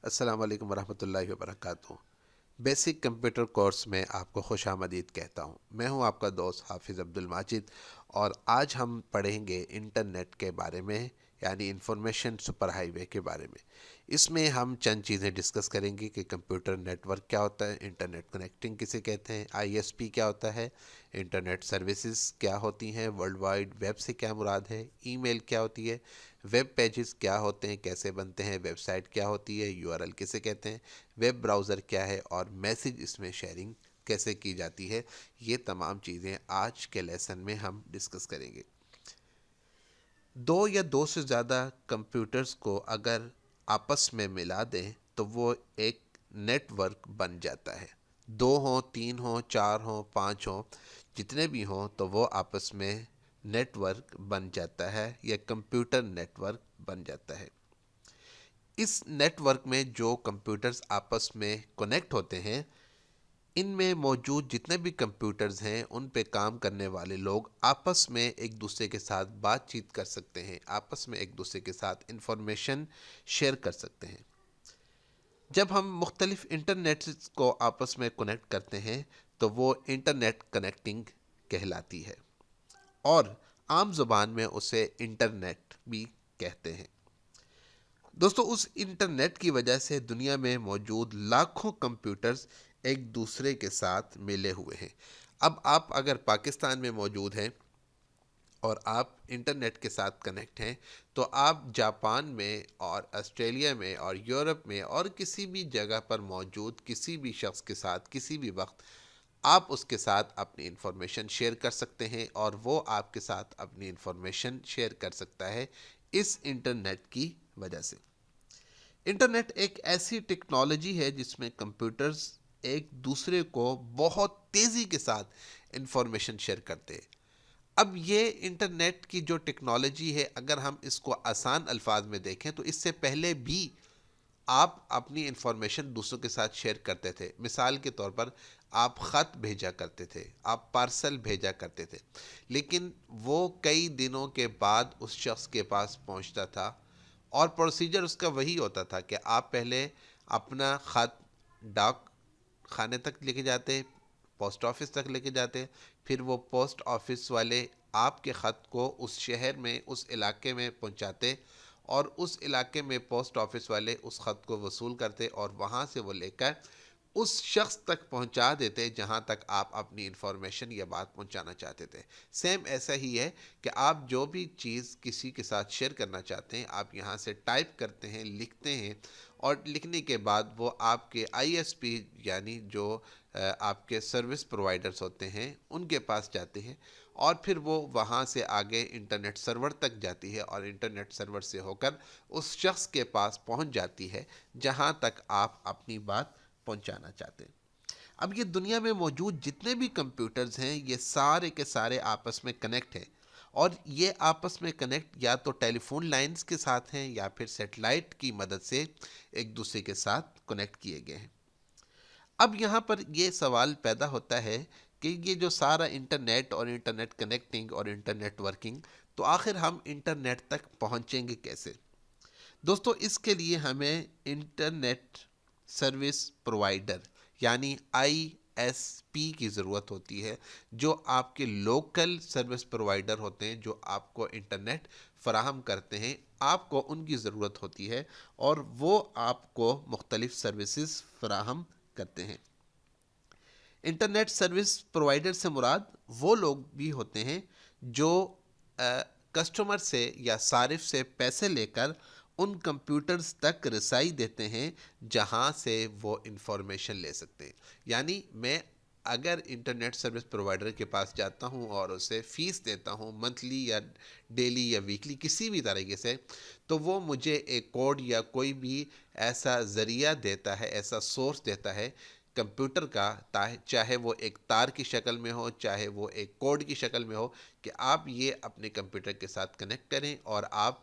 السلام علیکم ورحمۃ اللہ وبرکاتہ۔ بیسک کمپیوٹر کورس میں آپ کو خوش آمدید کہتا ہوں۔ میں ہوں آپ کا دوست حافظ عبد الماجد، اور آج ہم پڑھیں گے انٹرنیٹ کے بارے میں، یعنی انفارمیشن سپر ہائی وے کے بارے میں۔ اس میں ہم چند چیزیں ڈسکس کریں گے کہ کمپیوٹر نیٹ ورک کیا ہوتا ہے، انٹرنیٹ کنیکٹنگ کسے کہتے ہیں، آئی ایس پی کیا ہوتا ہے، انٹرنیٹ سروسز کیا ہوتی ہیں، ورلڈ وائڈ ویب سے کیا مراد ہے، ای میل کیا ہوتی ہے، ویب پیجز کیا ہوتے ہیں، کیسے بنتے ہیں، ویب سائٹ کیا ہوتی ہے، یو آر ایل کسے کہتے ہیں، ویب براؤزر کیا ہے، اور میسج اس میں شیئرنگ کیسے کی جاتی ہے۔ یہ تمام چیزیں آج کے لیسن میں ہم ڈسکس کریں گے۔ دو یا دو سے زیادہ کمپیوٹرز کو اگر آپس میں ملا دیں تو وہ ایک نیٹ ورک بن جاتا ہے۔ دو ہوں، تین ہوں، چار ہوں، پانچ ہوں، جتنے بھی ہوں تو وہ آپس میں نیٹ ورک بن جاتا ہے یا کمپیوٹر نیٹ ورک بن جاتا ہے۔ اس نیٹ ورک میں جو کمپیوٹرز آپس میں کنیکٹ ہوتے ہیں، ان میں موجود جتنے بھی کمپیوٹرز ہیں ان پہ کام کرنے والے لوگ آپس میں ایک دوسرے کے ساتھ بات چیت کر سکتے ہیں، آپس میں ایک دوسرے کے ساتھ انفارمیشن شیئر کر سکتے ہیں۔ جب ہم مختلف انٹرنیٹس کو آپس میں کنیکٹ کرتے ہیں تو وہ انٹرنیٹ کنیکٹنگ کہلاتی ہے، اور عام زبان میں اسے انٹرنیٹ بھی کہتے ہیں۔ دوستو، اس انٹرنیٹ کی وجہ سے دنیا میں موجود لاکھوں کمپیوٹرز ایک دوسرے کے ساتھ ملے ہوئے ہیں۔ اب آپ اگر پاکستان میں موجود ہیں اور آپ انٹرنیٹ کے ساتھ کنیکٹ ہیں تو آپ جاپان میں اور آسٹریلیا میں اور یورپ میں اور کسی بھی جگہ پر موجود کسی بھی شخص کے ساتھ کسی بھی وقت آپ اس کے ساتھ اپنی انفارمیشن شیئر کر سکتے ہیں، اور وہ آپ کے ساتھ اپنی انفارمیشن شیئر کر سکتا ہے اس انٹرنیٹ کی وجہ سے۔ انٹرنیٹ ایک ایسی ٹیکنالوجی ہے جس میں کمپیوٹرز ایک دوسرے کو بہت تیزی کے ساتھ انفارمیشن شیئر کرتے ہیں۔ اب یہ انٹرنیٹ کی جو ٹیکنالوجی ہے، اگر ہم اس کو آسان الفاظ میں دیکھیں تو اس سے پہلے بھی آپ اپنی انفارمیشن دوسروں کے ساتھ شیئر کرتے تھے۔ مثال کے طور پر آپ خط بھیجا کرتے تھے، آپ پارسل بھیجا کرتے تھے، لیکن وہ کئی دنوں کے بعد اس شخص کے پاس پہنچتا تھا، اور پروسیجر اس کا وہی ہوتا تھا کہ آپ پہلے اپنا خط ڈاک خانے تک لے کے جاتے، پوسٹ آفس تک لے کے جاتے، پھر وہ پوسٹ آفس والے آپ کے خط کو اس شہر میں، اس علاقے میں پہنچاتے، اور اس علاقے میں پوسٹ آفس والے اس خط کو وصول کرتے اور وہاں سے وہ لے کر اس شخص تک پہنچا دیتے جہاں تک آپ اپنی انفارمیشن یا بات پہنچانا چاہتے تھے۔ سیم ایسا ہی ہے کہ آپ جو بھی چیز کسی کے ساتھ شیئر کرنا چاہتے ہیں، آپ یہاں سے ٹائپ کرتے ہیں، لکھتے ہیں، اور لکھنے کے بعد وہ آپ کے آئی ایس پی یعنی جو آپ کے سروس پرووائڈرز ہوتے ہیں ان کے پاس جاتے ہیں، اور پھر وہ وہاں سے آگے انٹرنیٹ سرور تک جاتی ہے، اور انٹرنیٹ سرور سے ہو کر اس شخص کے پاس پہنچ جاتی ہے جہاں تک آپ اپنی بات پہنچانا چاہتے ہیں۔ اب یہ دنیا میں موجود جتنے بھی کمپیوٹرز ہیں یہ سارے کے سارے آپس میں کنیکٹ ہیں، اور یہ آپس میں کنیکٹ یا تو ٹیلی فون لائنز کے ساتھ ہیں یا پھر سیٹلائٹ کی مدد سے ایک دوسرے کے ساتھ کنیکٹ کیے گئے ہیں۔ اب یہاں پر یہ سوال پیدا ہوتا ہے کہ یہ جو سارا انٹرنیٹ اور انٹرنیٹ کنیکٹنگ اور انٹرنیٹ ورکنگ، تو آخر ہم انٹرنیٹ تک پہنچیں گے کیسے؟ دوستو، اس کے لیے ہمیں انٹرنیٹ سروس پرووائڈر یعنی آئی ایس پی کی ضرورت ہوتی ہے، جو آپ کے لوکل سروس پرووائڈر ہوتے ہیں جو آپ کو انٹرنیٹ فراہم کرتے ہیں، آپ کو ان کی ضرورت ہوتی ہے، اور وہ آپ کو مختلف سروسز فراہم کرتے ہیں۔ انٹرنیٹ سروس پرووائڈر سے مراد وہ لوگ بھی ہوتے ہیں جو کسٹمر سے یا صارف سے پیسے لے کر ان کمپیوٹرز تک رسائی دیتے ہیں جہاں سے وہ انفارمیشن لے سکتے ہیں۔ یعنی میں اگر انٹرنیٹ سروس پرووائڈر کے پاس جاتا ہوں اور اسے فیس دیتا ہوں منتھلی یا ڈیلی یا ویکلی کسی بھی طریقے سے، تو وہ مجھے ایک کوڈ یا کوئی بھی ایسا ذریعہ دیتا ہے، ایسا سورس دیتا ہے کمپیوٹر کا، چاہے وہ ایک تار کی شکل میں ہو، چاہے وہ ایک کوڈ کی شکل میں ہو، کہ آپ یہ اپنے کمپیوٹر کے ساتھ کنیکٹ کریں، اور آپ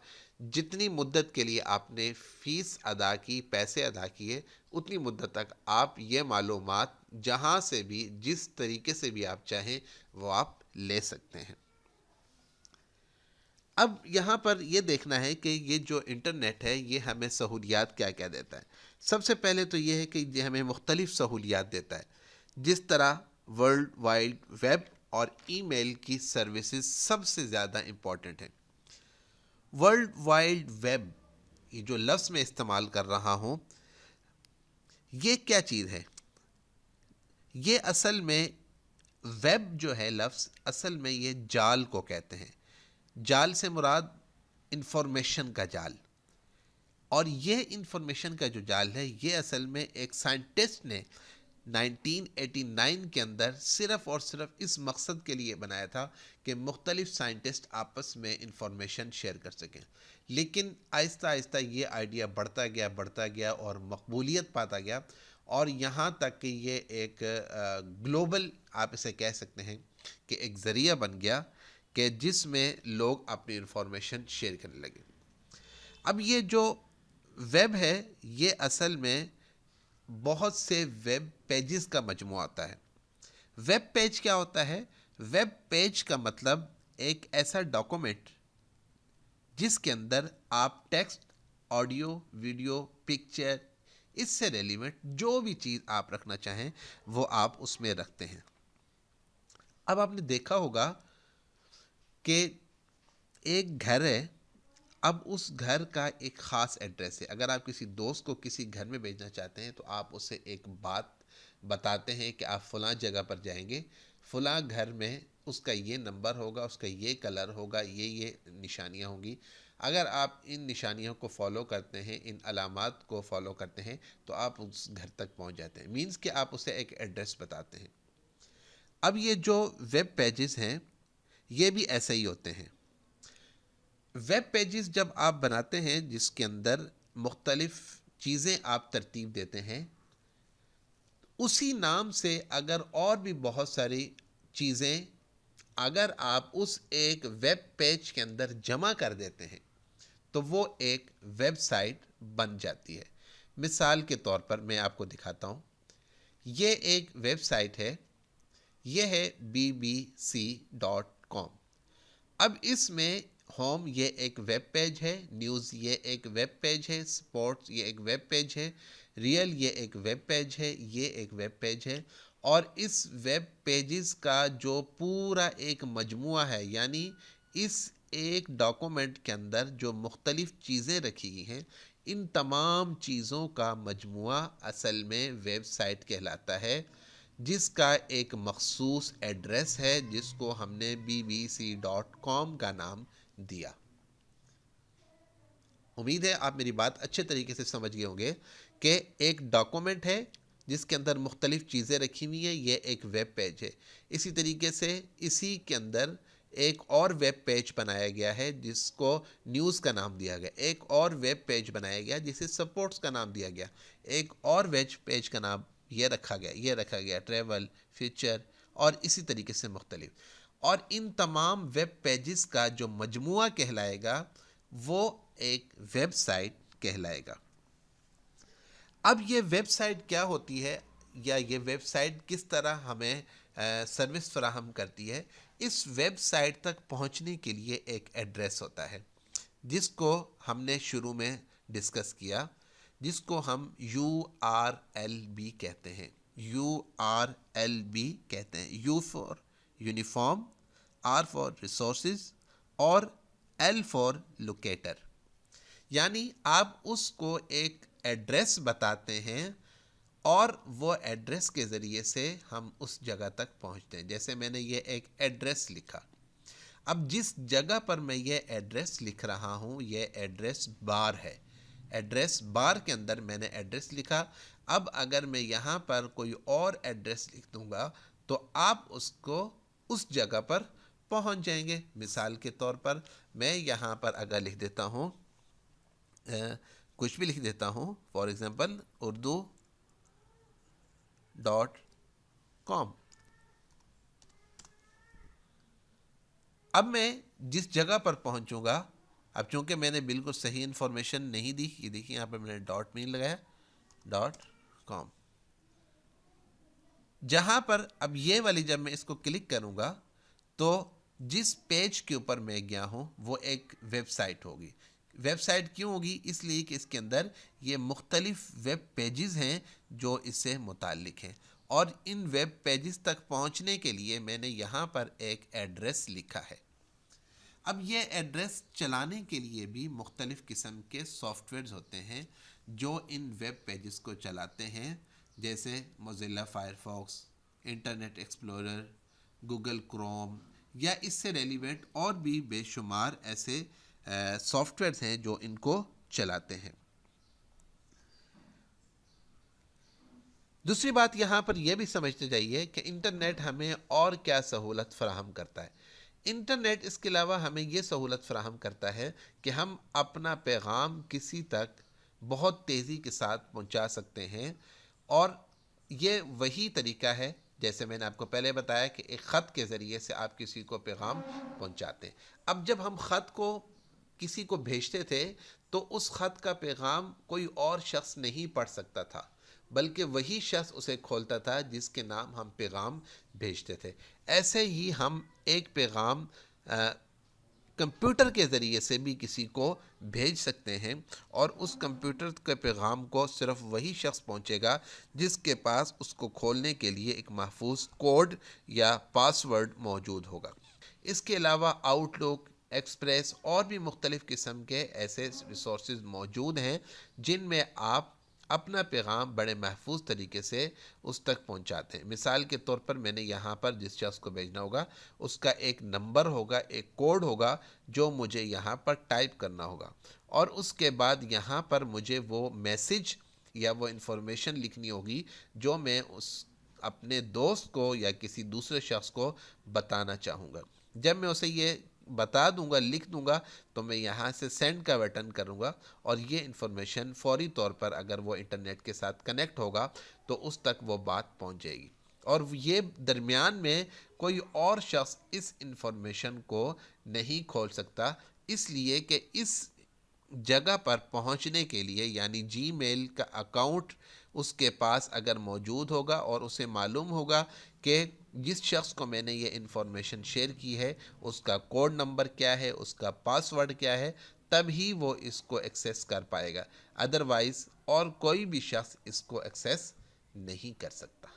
جتنی مدت کے لیے آپ نے فیس ادا کی، پیسے ادا کیے، اتنی مدت تک آپ یہ معلومات جہاں سے بھی جس طریقے سے بھی آپ چاہیں وہ آپ لے سکتے ہیں۔ اب یہاں پر یہ دیکھنا ہے کہ یہ جو انٹرنیٹ ہے یہ ہمیں سہولیات کیا کیا دیتا ہے. سب سے پہلے تو یہ ہے کہ یہ ہمیں مختلف سہولیات دیتا ہے، جس طرح ورلڈ وائڈ ویب اور ای میل کی سروسز سب سے زیادہ امپورٹنٹ ہیں. ورلڈ وائڈ ویب، یہ جو لفظ میں استعمال کر رہا ہوں، یہ کیا چیز ہے؟ یہ اصل میں ویب جو ہے لفظ، اصل میں یہ جال کو کہتے ہیں. جال سے مراد انفارمیشن کا جال. اور یہ انفارمیشن کا جو جال ہے یہ اصل میں ایک سائنٹسٹ نے 1989 کے اندر صرف اور صرف اس مقصد کے لیے بنایا تھا کہ مختلف سائنٹسٹ آپس میں انفارمیشن شیئر کر سکیں. لیکن آہستہ آہستہ یہ آئیڈیا بڑھتا گیا اور مقبولیت پاتا گیا، اور یہاں تک کہ یہ ایک گلوبل، آپ اسے کہہ سکتے ہیں کہ ایک ذریعہ بن گیا کہ جس میں لوگ اپنی انفارمیشن شیئر کرنے لگے. اب یہ جو ویب ہے یہ اصل میں بہت سے ویب پیجز کا مجموعہ ہوتا ہے. ویب پیج کیا ہوتا ہے؟ ویب پیج کا مطلب ایک ایسا ڈاکومنٹ جس کے اندر آپ ٹیکسٹ، آڈیو، ویڈیو، پکچر، اس سے ریلیونٹ جو بھی چیز آپ رکھنا چاہیں وہ آپ اس میں رکھتے ہیں. اب آپ نے دیکھا ہوگا کہ ایک گھر ہے، اب اس گھر کا ایک خاص ایڈریس ہے. اگر آپ کسی دوست کو کسی گھر میں بھیجنا چاہتے ہیں تو آپ اسے ایک بات بتاتے ہیں کہ آپ فلاں جگہ پر جائیں گے، فلاں گھر میں اس کا یہ نمبر ہوگا، اس کا یہ کلر ہوگا، یہ نشانیاں ہوں گی. اگر آپ ان نشانیوں کو فالو کرتے ہیں، ان علامات کو فالو کرتے ہیں، تو آپ اس گھر تک پہنچ جاتے ہیں. مینس کہ آپ اسے ایک ایڈریس بتاتے ہیں. اب یہ جو ویب پیجز ہیں یہ بھی ایسے ہی ہوتے ہیں. ویب پیجز جب آپ بناتے ہیں جس کے اندر مختلف چیزیں آپ ترتیب دیتے ہیں، اسی نام سے اگر اور بھی بہت ساری چیزیں اگر آپ اس ایک ویب پیج کے اندر جمع کر دیتے ہیں تو وہ ایک ویب سائٹ بن جاتی ہے. مثال کے طور پر میں آپ کو دکھاتا ہوں. یہ ایک ویب سائٹ ہے، یہ ہے bbc.com. اب اس میں ہوم یہ ایک ویب پیج ہے، نیوز یہ ایک ویب پیج ہے، سپورٹس یہ ایک ویب پیج ہے، ریئل یہ ایک ویب پیج ہے، یہ ایک ویب پیج ہے. اور اس ویب پیجز کا جو پورا ایک مجموعہ ہے، یعنی اس ایک ڈاکومنٹ کے اندر جو مختلف چیزیں رکھی گئی ہیں، ان تمام چیزوں کا مجموعہ اصل میں ویب سائٹ کہلاتا ہے، جس کا ایک مخصوص ایڈریس ہے جس کو ہم نے bbc.com کا نام دیا. امید ہے آپ میری بات اچھے طریقے سے سمجھ گئے ہوں گے کہ ایک ڈاکومنٹ ہے جس کے اندر مختلف چیزیں رکھی ہوئی ہیں، یہ ایک ویب پیج ہے. اسی طریقے سے اسی کے اندر ایک اور ویب پیج بنایا گیا ہے جس کو نیوز کا نام دیا گیا، ایک اور ویب پیج بنایا گیا جسے سپورٹس کا نام دیا گیا، ایک اور ویب پیج کا نام یہ رکھا گیا ٹریول، فیچر، اور اسی طریقے سے مختلف. اور ان تمام ویب پیجز کا جو مجموعہ کہلائے گا وہ ایک ویب سائٹ کہلائے گا. اب یہ ویب سائٹ کیا ہوتی ہے، یا یہ ویب سائٹ کس طرح ہمیں سروس فراہم کرتی ہے؟ اس ویب سائٹ تک پہنچنے کے لیے ایک ایڈریس ہوتا ہے جس کو ہم نے شروع میں ڈسکس کیا، جس کو ہم URLB کہتے ہیں. URLB کہتے ہیں، U for uniform, R for resources, اور L فار لوکیٹر. یعنی آپ اس کو ایک ایڈریس بتاتے ہیں اور وہ ایڈریس کے ذریعے سے ہم اس جگہ تک پہنچتے ہیں. جیسے میں نے یہ ایک ایڈریس لکھا، اب جس جگہ پر میں یہ ایڈریس لکھ رہا ہوں یہ ایڈریس بار ہے. ایڈریس بار کے اندر میں نے ایڈریس لکھا. اب اگر میں یہاں پر کوئی اور ایڈریس لکھ دوں گا تو آپ اس کو اس جگہ پر پہنچ جائیں گے. مثال کے طور پر میں یہاں پر اگر لکھ دیتا ہوں، کچھ بھی لکھ دیتا ہوں، فار ایگزامپل urdu.com. اب میں جس جگہ پر پہنچوں گا، اب چونکہ میں نے بالکل صحیح انفارمیشن نہیں دی، یہ دیکھیے یہاں پر میں نے ڈاٹ نہیں لگایا، .com. جہاں پر اب یہ والی جب میں اس کو کلک کروں گا تو جس پیج کے اوپر میں گیا ہوں وہ ایک ویب سائٹ ہوگی. ویب سائٹ کیوں ہوگی؟ اس لیے کہ اس کے اندر یہ مختلف ویب پیجز ہیں جو اس سے متعلق ہیں، اور ان ویب پیجز تک پہنچنے کے لیے میں نے یہاں پر ایک ایڈریس لکھا ہے. اب یہ ایڈریس چلانے کے لیے بھی مختلف قسم کے سافٹ ویئرز ہوتے ہیں جو ان ویب پیجز کو چلاتے ہیں، جیسے Mozilla Firefox, Internet Explorer, Google Chrome, یا اس سے ریلیونٹ اور بھی بے شمار ایسے سافٹ ویئرز ہیں جو ان کو چلاتے ہیں. دوسری بات یہاں پر یہ بھی سمجھتے جائیے کہ انٹرنیٹ ہمیں اور کیا سہولت فراہم کرتا ہے. انٹرنیٹ اس کے علاوہ ہمیں یہ سہولت فراہم کرتا ہے کہ ہم اپنا پیغام کسی تک بہت تیزی کے ساتھ پہنچا سکتے ہیں، اور یہ وہی طریقہ ہے جیسے میں نے آپ کو پہلے بتایا کہ ایک خط کے ذریعے سے آپ کسی کو پیغام پہنچاتے ہیں. اب جب ہم خط کو کسی کو بھیجتے تھے تو اس خط کا پیغام کوئی اور شخص نہیں پڑھ سکتا تھا، بلکہ وہی شخص اسے کھولتا تھا جس کے نام ہم پیغام بھیجتے تھے. ایسے ہی ہم ایک پیغام کمپیوٹر کے ذریعے سے بھی کسی کو بھیج سکتے ہیں، اور اس کمپیوٹر کے پیغام کو صرف وہی شخص پہنچے گا جس کے پاس اس کو کھولنے کے لیے ایک محفوظ کوڈ یا پاس ورڈ موجود ہوگا. اس کے علاوہ آؤٹ لک، ایکسپریس اور بھی مختلف قسم کے ایسے ریسورسز موجود ہیں جن میں آپ اپنا پیغام بڑے محفوظ طریقے سے اس تک پہنچاتے ہیں. مثال کے طور پر میں نے یہاں پر جس شخص کو بھیجنا ہوگا اس کا ایک نمبر ہوگا، ایک کوڈ ہوگا جو مجھے یہاں پر ٹائپ کرنا ہوگا، اور اس کے بعد یہاں پر مجھے وہ میسج یا وہ انفارمیشن لکھنی ہوگی جو میں اس اپنے دوست کو یا کسی دوسرے شخص کو بتانا چاہوں گا. جب میں اسے یہ بتا دوں گا، لکھ دوں گا، تو میں یہاں سے سینڈ کا بٹن کروں گا، اور یہ انفارمیشن فوری طور پر اگر وہ انٹرنیٹ کے ساتھ کنیکٹ ہوگا تو اس تک وہ بات پہنچ جائے گی، اور یہ درمیان میں کوئی اور شخص اس انفارمیشن کو نہیں کھول سکتا، اس لیے کہ اس جگہ پر پہنچنے کے لیے یعنی جی میل کا اکاؤنٹ اس کے پاس اگر موجود ہوگا اور اسے معلوم ہوگا کہ جس شخص کو میں نے یہ انفارمیشن شیئر کی ہے اس کا کوڈ نمبر کیا ہے، اس کا پاس ورڈ کیا ہے، تب ہی وہ اس کو ایکسیس کر پائے گا. ادروائز اور کوئی بھی شخص اس کو ایکسیس نہیں کر سکتا.